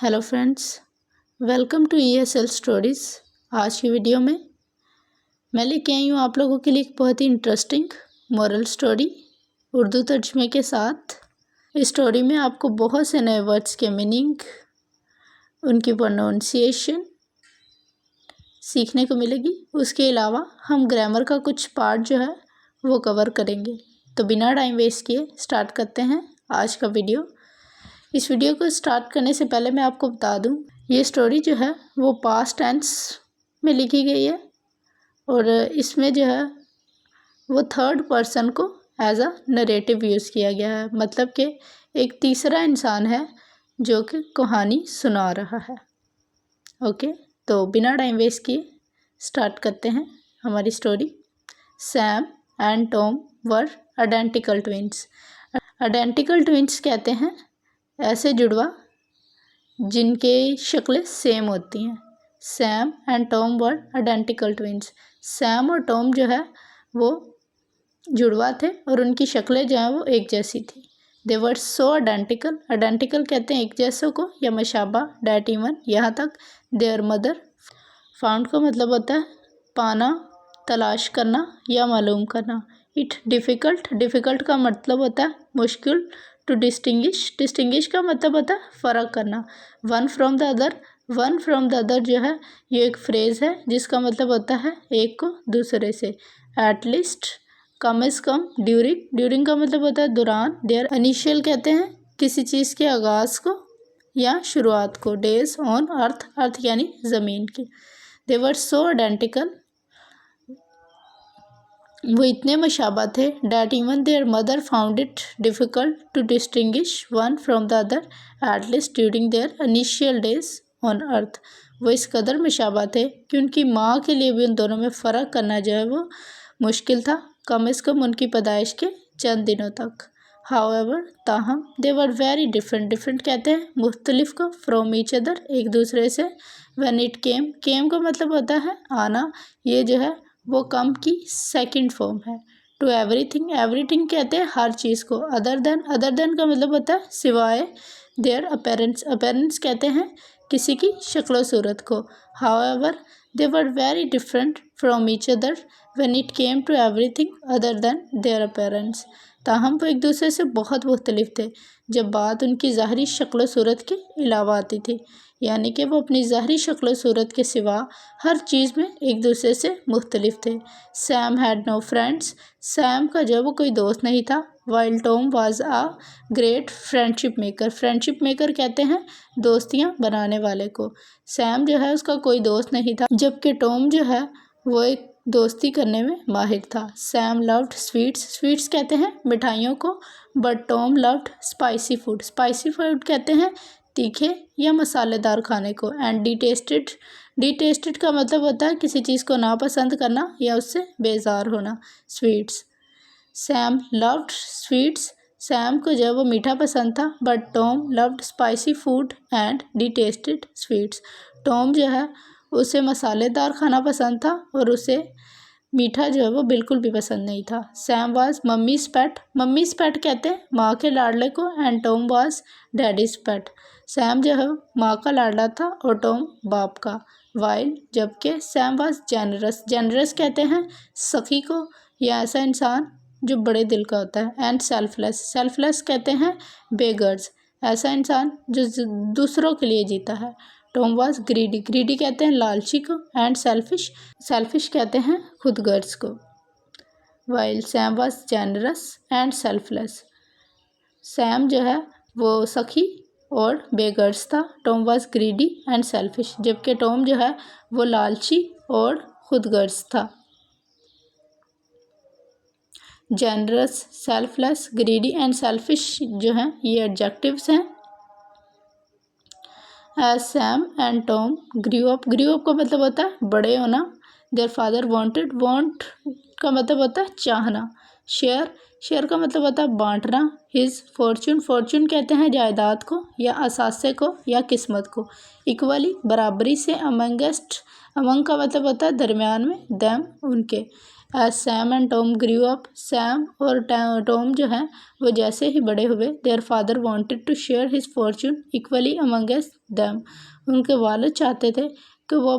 Hello friends, welcome to ESL stories. आज की video में मैं लेके आई हूँ आप लोगों के लिए एक बहुत ही इंटरेस्टिंग मोरल स्टोरी उर्दू तर्जुमे के साथ। इस स्टोरी में आपको बहुत से नए वर्ड्स के मीनिंग, उनकी प्रोनाउंसिएशन सीखने को मिलेगी। उसके अलावा हम ग्रामर का कुछ पार्ट जो है वो कवर करेंगे। तो बिना टाइम वेस्ट किए स्टार्ट करते हैं आज का वीडियो। इस वीडियो को स्टार्ट करने से पहले मैं आपको बता दूं, ये स्टोरी जो है वो पास्ट टेंस में लिखी गई है और इसमें जो है वो थर्ड पर्सन को एज अ नरेटिव यूज़ किया गया है। मतलब कि एक तीसरा इंसान है जो कि कहानी सुना रहा है। ओके, तो बिना टाइम वेस्ट किए स्टार्ट करते हैं हमारी story. Sam and Tom were identical twins. Identical twins कहते हैं ऐसे जुड़वा जिनके शक्लें सेम होती हैं। Sam and Tom were identical twins. Sam और टॉम जो है वो जुड़वा थे और उनकी शक्लें जो हैं वो एक जैसी थी। दे वर सो आइडेंटिकल। आइडेंटिकल कहते हैं एक जैसों को या मशाबा, डैट इवन यहाँ तक। There mother. फाउंड का मतलब होता है पाना, तलाश करना या मालूम करना। It difficult. डिफ़िकल्ट का मतलब होता है मुश्किल। To distinguish. डिस्टिंग्विश का मतलब होता है फ़र्क करना। One from the other. One from the other जो है ये एक फ्रेज़ है जिसका मतलब होता है एक को दूसरे से। एटलीस्ट, कम अज़ कम। ड्यूरिंग। ड्यूरिंग का मतलब होता है दौरान। देयर इनिशियल कहते हैं किसी चीज़ के आगाज़ को या शुरुआत को। डेज ऑन अर्थ। अर्थ यानी ज़मीन की। They were so identical. वो इतने मुशाबा थे that even their mother found it difficult to distinguish one from the other at least during their initial days on earth. वो इस कदर मुशाबा थे कि उनकी माँ के लिए भी उन दोनों में फ़र्क करना जो है वो मुश्किल था, कम अज़ कम उनकी पैदाइश के चंद दिनों तक। हाउएवर, ताहम, they were very different. Different कहते हैं मुख्तलिफ को, फ्रॉम ईच अदर, एक दूसरे से। व्हेन इट केम। केम का मतलब होता है आना। ये जो है वो कम की सेकंड फॉर्म है। To everything. एवरीथिंग कहते हैं हर चीज़ को। Other than. अदर देन का मतलब होता है सिवाय। There appearance. अपीयरेंस कहते हैं किसी की शक्ल सूरत को। However, they were very different from each other when it came to everything other than their appearance. ताहम वो एक दूसरे से बहुत मुख्तलिफ थे जब बात उनकी ज़ाहरी शक्ल सूरत के अलावा आती थी। यानी कि वो अपनी ज़ाहरी शक्ल सूरत के सिवा हर चीज़ में एक दूसरे से मुख्तलिफ थे। Sam had no friends. Sam का जो वो कोई दोस्त नहीं था। While Tom was a great friendship maker. Friendship maker कहते हैं दोस्तियाँ बनाने वाले को। सैम जो है उसका कोई दोस्त नहीं था, जबकि टॉम जो है वो एक दोस्ती करने में माहिर था। Sam loved sweets. स्वीट्स कहते हैं मिठाइयों को, but Tom loved spicy food. Spicy food कहते हैं तीखे या मसालेदार खाने को। And detested. डिटेस्टेड का मतलब होता है किसी चीज़ को नापसंद करना या उससे बेजार होना। Sweets. Sam loved sweets. Sam को जब वो मीठा पसंद था, but Tom loved spicy food and detested sweets. Tom जो है उसे मसालेदार खाना पसंद था और उसे मीठा जो है वो बिल्कुल भी पसंद नहीं था। Sam was mummy's pet. Mummy's pet कहते हैं माँ के लाडले को। And Tom was daddy's pet. Sam जो है माँ का लाडला था और टॉम बाप का। वाइल, जबकि सैम वाज जेनरस। जेनरस कहते हैं सखी को या ऐसा इंसान जो बड़े दिल का होता है। And selfless. सेल्फलेस कहते हैं बेगर्स, ऐसा इंसान जो दूसरों के लिए जीता है। Tom was greedy. ग्रीडी कहते हैं लालची को। And selfish. सेल्फिश कहते हैं खुदगर्ज को। While Sam was generous and selfless. Sam जो है वो सखी और बेगर्स था। Tom was greedy and selfish, जबकि टॉम जो है वो लालची और खुदगर्ज था। Generous, selfless, greedy and selfish जो हैं ये एडजेक्टिव्स हैं। As Sam and Tom grew up. Grew up का मतलब होता है बड़े होना। There father wanted. वांट का मतलब होता है चाहना। शेयर। शेयर का मतलब होता है बांटना। His Fortune. फॉर्चून कहते हैं जायदाद को या असासे को या किस्मत को। इक्वली, बराबरी से। अमंगेस्ट। अमंग का मतलब होता है दरमियान में। देम, उनके। As Sam and Tom grew up, Sam और टॉम जो है वो जैसे ही बड़े हुए, their father wanted to share his fortune equally amongst them, उनके वालिद चाहते थे कि वो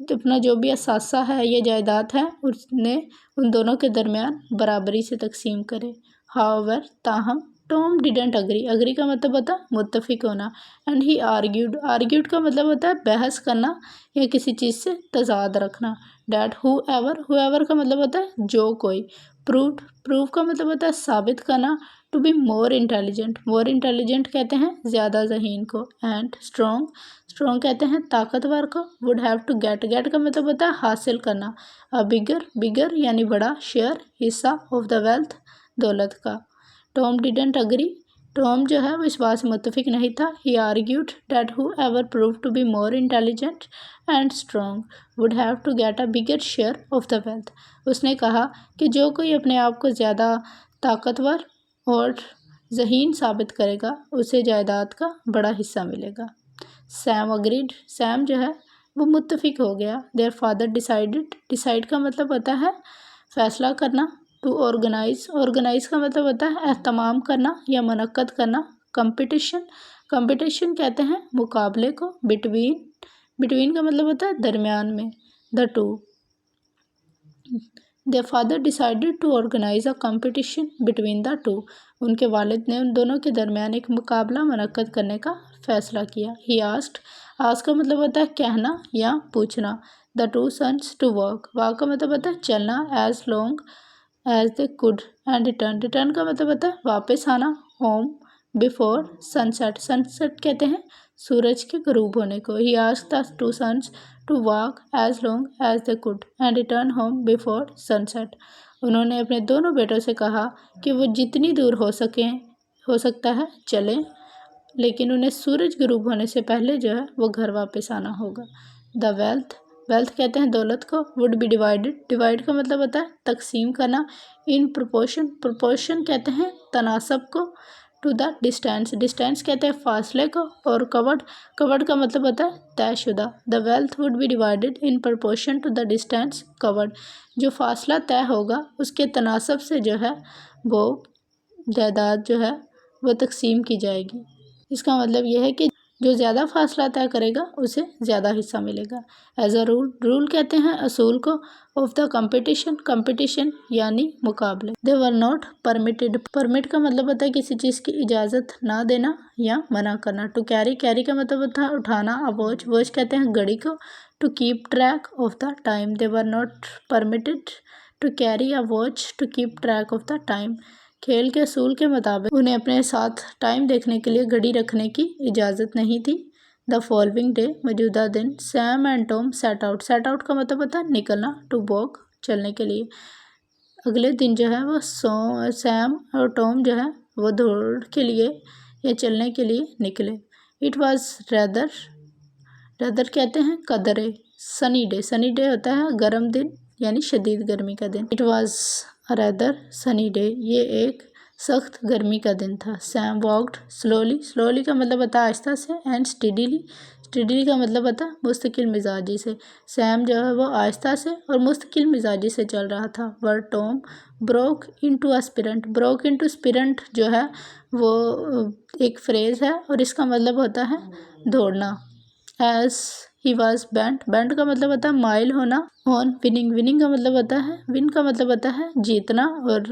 अपना जो भी असासा है या जायदाद है उसने उन दोनों के दरमियान बराबरी से तकसीम करे। हाउएवर, ताहम, टॉम डिडेंट अग्री का मतलब होता है मुत्तफिक होना, एंड ही आर्ग्यूड का मतलब होता है बहस करना या किसी चीज़ से तजाद रखना। डैट हुएवर का मतलब होता है जो कोई। प्रूव का मतलब होता है साबित करना। टू बी मोर इंटेलिजेंट कहते हैं ज़्यादा ज़हीन को। एंड स्ट्रॉन्ग कहते हैं ताकतवर को। वुड हैव टू गेट का मतलब होता है हासिल करना। अ बिगर यानी बड़ा, शेयर हिस्सा, ऑफ द वेल्थ दौलत का। टॉम डिडेंट अग्री, टॉम जो है वो इस बात से मुत्तफिक नहीं था। He argued that whoever proved to be more intelligent and strong would have to get a bigger share of the wealth। उसने कहा कि जो कोई अपने आप को ज़्यादा ताकतवर और ज़हीन साबित करेगा उसे जायदाद का बड़ा हिस्सा मिलेगा। सैम अग्रीड, सैम जो है वो मुत्तफिक हो गया। देयर फादर डिसाइड का मतलब होता है फैसला करना। टू ऑर्गेनाइज का मतलब होता है एहतमाम करना या मुनक्कद करना। कंपटीशन कहते हैं मुकाबले को। बिटवीन का मतलब होता है दरमियान में। The two, their father decided to organise a competition between the two, उनके वालिद ने उन दोनों के दरमियान एक मुकाबला मुनक्कद करने का फैसला किया। ही आस्क का मतलब होता है कहना या पूछना। The two sons to walk का मतलब होता है चलना। As long as they could and return का मतलब होता है वापस आना। होम बिफोर सनसेट कहते हैं सूरज के गरूब होने को। He asked the two sons to walk as long as they could and return home before sunset, उन्होंने अपने दोनों बेटों से कहा कि वो जितनी दूर हो सकता है चलें, लेकिन उन्हें सूरज गरूब होने से पहले जो है वो घर वापस आना होगा। द वेल्थ कहते हैं दौलत को। वुड बी डिवाइड का मतलब होता है तकसीम करना। इन प्रोपोर्शन कहते हैं तनासब को। टू द डिस्टेंस कहते हैं फासले को। और कवर्ड का मतलब होता है तयशुदा। The wealth would be divided in proportion to the distance covered, जो फासला तय होगा उसके तनासब से जो है वो जायदाद जो है वो तकसीम की जाएगी। इसका मतलब यह है कि जो ज़्यादा फासला तय करेगा उसे ज़्यादा हिस्सा मिलेगा। एज अ रूल कहते हैं असूल को। ऑफ द कंपटीशन यानी मुकाबले। दे वर नॉट परमिटेड, परमिट का मतलब होता है किसी चीज़ की इजाज़त ना देना या मना करना। टू कैरी का मतलब होता है उठाना। अ वॉच कहते हैं घड़ी को। To keep track of the time, they were not permitted to carry a watch to keep track of the time. खेल के असूल के मुताबिक उन्हें अपने साथ टाइम देखने के लिए घड़ी रखने की इजाज़त नहीं थी। द फॉलोइंग डे, मौजूदा दिन, Sam and Tom set out का मतलब होता है निकलना। टू वॉक, चलने के लिए। अगले दिन जो है वो सैम और टॉम जो है वो दौड़ के लिए या चलने के लिए निकले। इट वॉज रेदर कहते हैं कदरे। सनी डे होता है गर्म दिन यानी शदीद गर्मी का दिन। It was rather sunny day, ये एक सख्त गर्मी का दिन था। सैम वॉक्ड स्लोली का मतलब होता है आहिस्ता से। एंड स्टेडीली का मतलब होता है मुस्तकिल मिजाजी से। सैम जो है वो आहिस्ता से और मुस्तकिल मिजाजी से चल रहा था। वर टॉम ब्रोक इनटू स्पिरंट जो है वो एक फ्रेज़ है और इसका मतलब होता है दौड़ना। एज ही वॉज बेंट का मतलब होता है माइल होना। ऑन विनिंग का मतलब होता है विन का मतलब होता है जीतना। और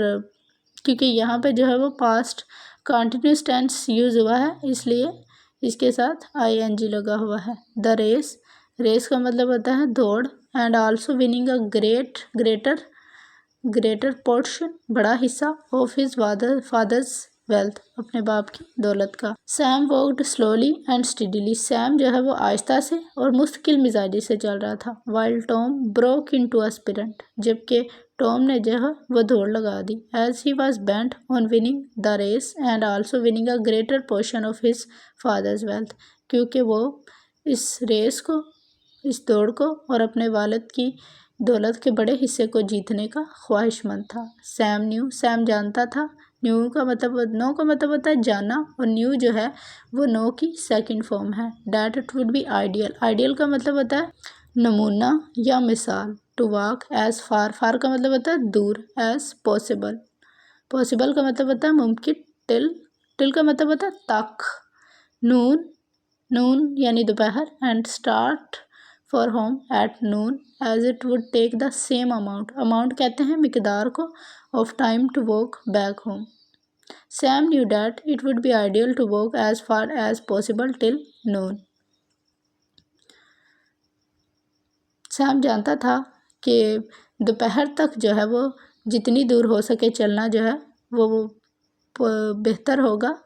क्योंकि यहाँ पे जो है वो पास्ट कंटिन्यूस टेंस यूज़ हुआ है इसलिए इसके साथ ing लगा हुआ है। द रेस का मतलब होता है दौड़। And also winning a greater portion, बड़ा हिस्सा, ऑफ हिज फादर्स वेल्थ, अपने बाप की दौलत का। Sam walked slowly and steadily, Sam जो है वो आहिस्ता से और मुस्तकिल मिजाजी से चल रहा था। While Tom broke into a sprint, जबकि टॉम ने जो है वो दौड़ लगा दी। As he was bent on winning the race and also winning a greater portion of his father's wealth, क्योंकि वो इस दौड़ को और अपने वालिद की दौलत के बड़े हिस्से को जीतने का ख्वाहिशमंद था। सैम जानता था। नो का मतलब होता है जाना और न्यू जो है वो नो की सेकंड फॉर्म है। That it would be ideal का मतलब होता है नमूना या मिसाल। टू वॉक एज फार, फार का मतलब होता है दूर, एज पॉसिबल, पॉसिबल का मतलब होता है मुमकिन, टिल, टिल का मतलब होता है तक, नून, नून यानी दोपहर, and start for home at noon as it would take the same amount, amount कहते हैं मिकदार को, of time to walk back home. Sam knew that it would be ideal to walk as far as possible till noon. Sam जानता था कि दोपहर तक जो है वो जितनी दूर हो सके चलना जो है वो बेहतर होगा।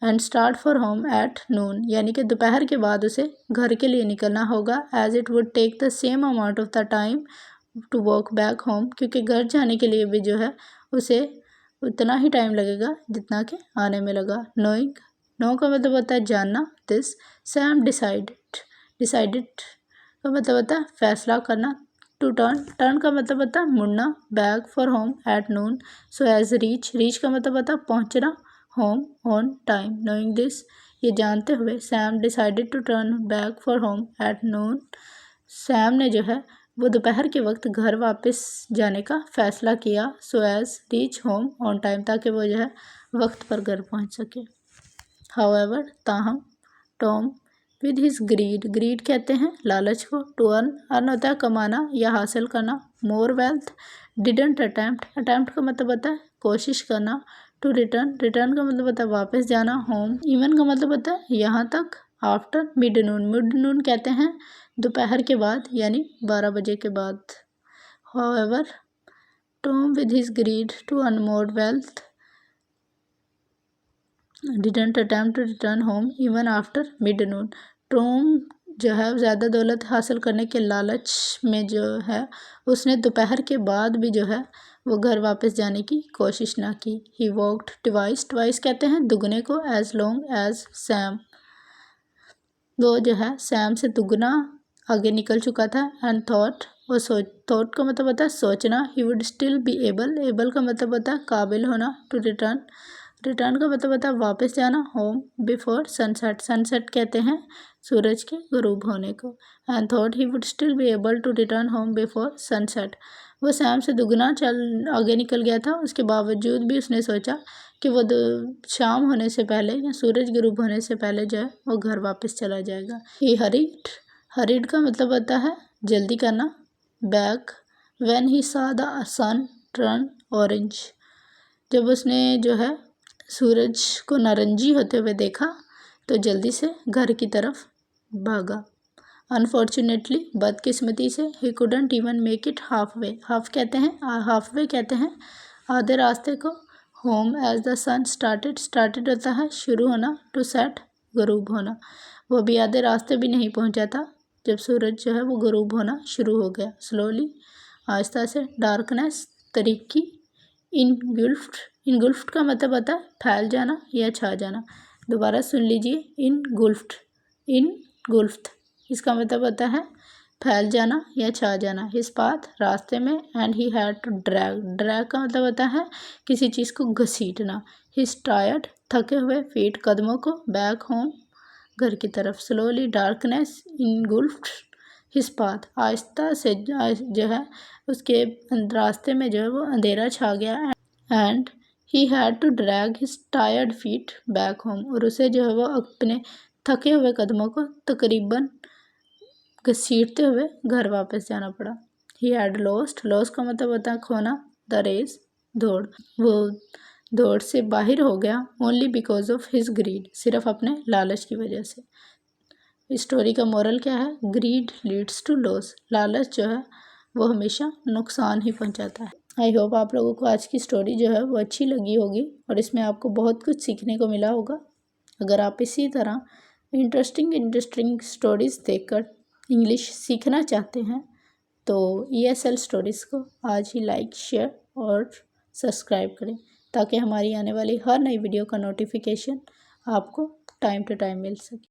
And start for home at नून यानी कि दोपहर के बाद उसे घर के लिए निकलना होगा। As it would take the same amount of the time to walk back home, क्योंकि घर जाने के लिए भी जो है उसे उतना ही टाइम लगेगा जितना कि आने में लगा। नोइंग, नो का मतलब होता है जानना। दिस सैम डिसाइडेड का मतलब होता है फैसला करना। टू टर्न, टर्न का मतलब होता है मुड़ना। Back for home at noon so as reach, reach का मतलब होता है पहुंचना home on time. Knowing this, ये जानते हुए Sam decided to turn back for home at noon, Sam ने जो है वो दोपहर के वक्त घर वापस जाने का फैसला किया। So as reach home on time, ताकि वो जो है वक्त पर घर पहुंच सके। हाउएवर, ताहम, Tom with his greed, greed कहते हैं लालच को। टू अर्न, अर्न होता है कमाना या हासिल करना। मोर वेल्थ, डिडंट अटैम्प्ट, अटैम्प्ट का मतलब होता है कोशिश करना। टू रिटर्न, रिटर्न का मतलब होता है वापस जाना। होम, इवन का मतलब होता है यहाँ तक। आफ्टर मिड नून, मिड नून कहते हैं दोपहर के बाद यानी 12 बजे के बाद। However, Tom with his greed to earn more wealth didn't attempt to return home even after mid noon, Tom जो है ज़्यादा दौलत हासिल करने के लालच में जो है उसने दोपहर के बाद भी जो है वो घर वापस जाने की कोशिश ना की। ही वॉकड ट्वाइस, ट्वाइस कहते हैं दुगने को। एज लॉन्ग एज सैम, वो जो है सैम से दुगना आगे निकल चुका था। एंड थॉट, वो सोच, थॉट का मतलब होता है सोचना। ही would still be able, able का मतलब होता है काबिल होना। टू रिटर्न, रिटर्न का मतलब होता है वापस जाना। होम बिफोर सनसेट, सनसेट कहते हैं सूरज के गुरूब होने को। And thought he would still be able to return home before sunset, वो सैम से दुगना चल आगे निकल गया था, उसके बावजूद भी उसने सोचा कि वो शाम होने से पहले या सूरज गुरूब होने से पहले जो है वो घर वापस चला जाएगा। ही हरीड, हरीड का मतलब होता है जल्दी करना। बैक व्हेन ही सा द सन टर्न ऑरेंज, जब उसने जो है सूरज को नारंगी होते हुए देखा तो जल्दी से घर की तरफ भागा। अनफॉर्चुनेटली, बदकिस्मती से, he couldn't even make it half way, half कहते हैं हाफ वे कहते हैं आधे रास्ते को। Home as the sun started, started होता है शुरू होना। टू सेट, गुरूब होना, वो भी आधे रास्ते भी नहीं पहुंचा था जब सूरज जो है वो गुरूब होना शुरू हो गया। स्लोली, आहिस्ता से। डार्कनेस, तरीकी। इनगुल्फ्ड, इनगुल्फ्ड का मतलब होता है फैल जाना या छा जाना। दोबारा सुन लीजिए, इनगुल्फ्ड, इनगुल्फ्ड इसका मतलब होता है फैल जाना या छा जाना। हिज पाथ, रास्ते में। And he had to drag, drag का मतलब होता है किसी चीज़ को घसीटना। हिज टायर्ड, थके हुए। फीट, कदमों को। बैक होम, घर की तरफ। स्लोली, डार्कनेस इनगुल्फ्ड हिज पाथ, आहिस्ता से जो है उसके रास्ते में जो है वो अंधेरा छा गया। And he had to drag his tired feet back home, और उसे जो है वो अपने थके हुए कदमों को तकरीबन घसीटते हुए घर वापस जाना पड़ा। ही हैड लॉस्ट, लॉस का मतलब होता है खोना। द रेस, दौड़, वो दौड़ से बाहर हो गया। Only because of his greed, सिर्फ अपने लालच की वजह से। इस स्टोरी का मोरल क्या है? ग्रीड लीड्स टू लॉस, लालच जो है वो हमेशा नुकसान ही पहुंचाता है। आई होप आप लोगों को आज की स्टोरी जो है वो अच्छी लगी होगी और इसमें आपको बहुत कुछ सीखने को मिला होगा। अगर आप इसी तरह इंटरेस्टिंग स्टोरीज़ देखकर इंग्लिश सीखना चाहते हैं तो ESL स्टोरीज़ को आज ही लाइक, शेयर और सब्सक्राइब करें, ताकि हमारी आने वाली हर नई वीडियो का नोटिफिकेशन आपको टाइम टू टाइम मिल सके।